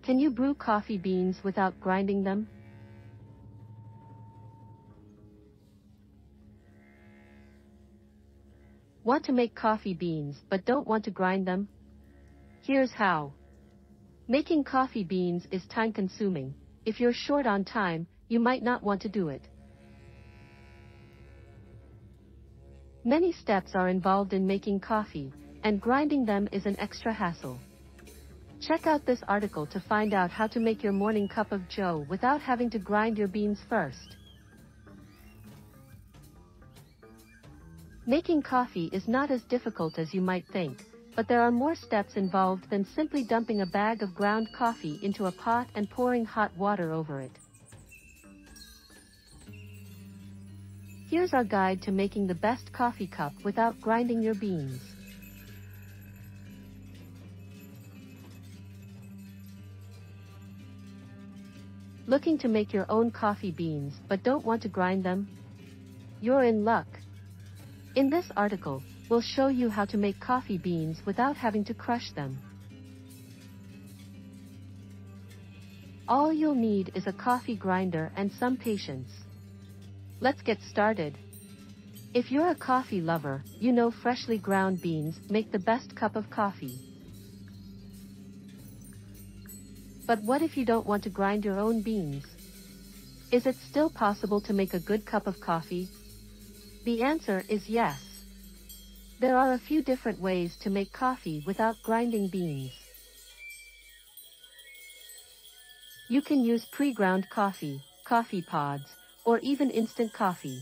Can you brew coffee beans without grinding them? Want to make coffee beans but don't want to grind them? Here's how. Making coffee beans is time-consuming. If you're short on time, you might not want to do it. Many steps are involved in making coffee, and grinding them is an extra hassle. Check out this article to find out how to make your morning cup of joe without having to grind your beans first. Making coffee is not as difficult as you might think, but there are more steps involved than simply dumping a bag of ground coffee into a pot and pouring hot water over it. Here's our guide to making the best coffee cup without grinding your beans. Looking to make your own coffee beans but don't want to grind them? You're in luck. In this article, we'll show you how to make coffee beans without having to crush them. All you'll need is a coffee grinder and some patience. Let's get started. If you're a coffee lover, you know freshly ground beans make the best cup of coffee. But what if you don't want to grind your own beans? Is it still possible to make a good cup of coffee? The answer is yes. There are a few different ways to make coffee without grinding beans. You can use pre-ground coffee, coffee pods, or even instant coffee.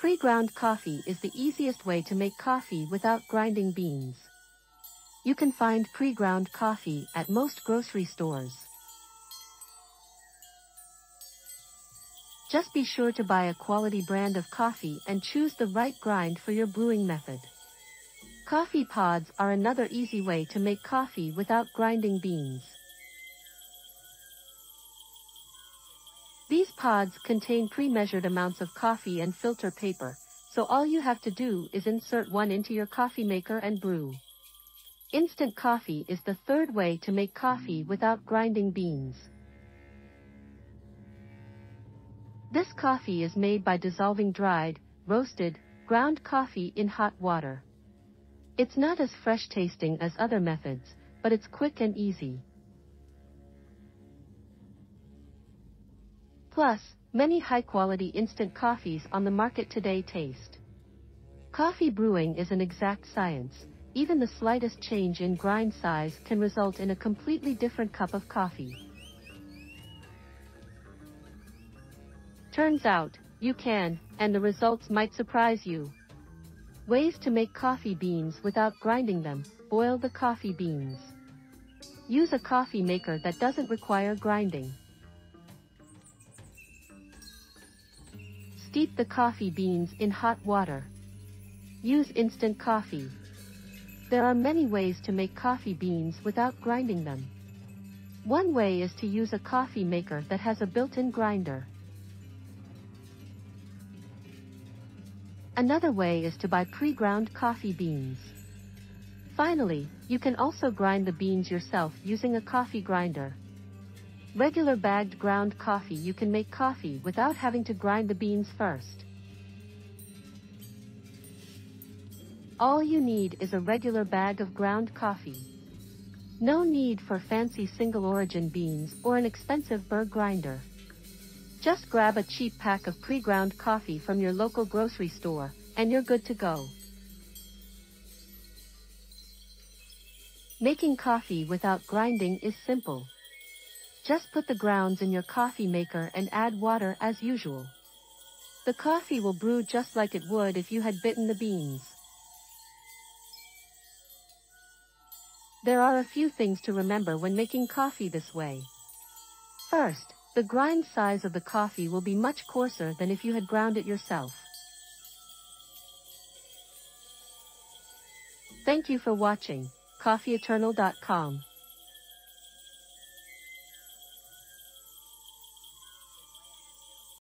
Pre-ground coffee is the easiest way to make coffee without grinding beans. You can find pre-ground coffee at most grocery stores. Just be sure to buy a quality brand of coffee and choose the right grind for your brewing method. Coffee pods are another easy way to make coffee without grinding beans. These pods contain pre-measured amounts of coffee and filter paper, so all you have to do is insert one into your coffee maker and brew. Instant coffee is the third way to make coffee without grinding beans. This coffee is made by dissolving dried, roasted, ground coffee in hot water. It's not as fresh tasting as other methods, but it's quick and easy. Plus, many high-quality instant coffees on the market today taste. Coffee brewing is an exact science. Even the slightest change in grind size can result in a completely different cup of coffee. Turns out, you can, and the results might surprise you. Ways to make coffee beans without grinding them. Boil the coffee beans. Use a coffee maker that doesn't require grinding. Steep the coffee beans in hot water. Use instant coffee. There are many ways to make coffee beans without grinding them. One way is to use a coffee maker that has a built-in grinder. Another way is to buy pre-ground coffee beans. Finally, you can also grind the beans yourself using a coffee grinder. Regular bagged ground coffee. You can make coffee without having to grind the beans first. All you need is a regular bag of ground coffee. No need for fancy single-origin beans or an expensive burr grinder. Just grab a cheap pack of pre-ground coffee from your local grocery store, and you're good to go. Making coffee without grinding is simple. Just put the grounds in your coffee maker and add water as usual. The coffee will brew just like it would if you had bitten the beans. There are a few things to remember when making coffee this way. First, the grind size of the coffee will be much coarser than if you had ground it yourself. Thank you for watching. CoffeeEternal.com